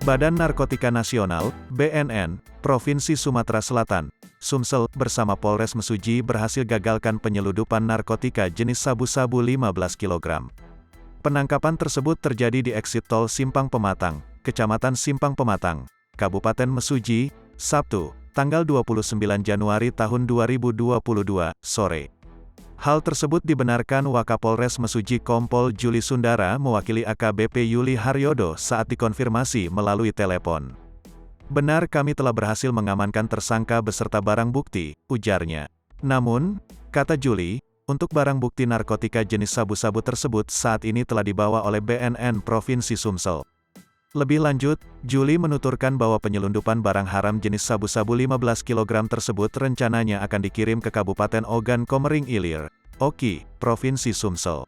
Badan Narkotika Nasional, BNN, Provinsi Sumatera Selatan, Sumsel, bersama Polres Mesuji berhasil gagalkan penyeludupan narkotika jenis sabu-sabu 15 kg. Penangkapan tersebut terjadi di eksit tol Simpang Pematang, Kecamatan Simpang Pematang, Kabupaten Mesuji, Sabtu, tanggal 29 Januari tahun 2022, sore. Hal tersebut dibenarkan Wakapolres Mesuji Kompol Juli Sundara mewakili AKBP Yuli Haryodo saat dikonfirmasi melalui telepon. "Benar, kami telah berhasil mengamankan tersangka beserta barang bukti," ujarnya. Namun, kata Juli, untuk barang bukti narkotika jenis sabu-sabu tersebut saat ini telah dibawa oleh BNN Provinsi Sumsel. Lebih lanjut, Juli menuturkan bahwa penyelundupan barang haram jenis sabu-sabu 15 kg tersebut rencananya akan dikirim ke Kabupaten Ogan Komering Ilir, Oki, Provinsi Sumsel.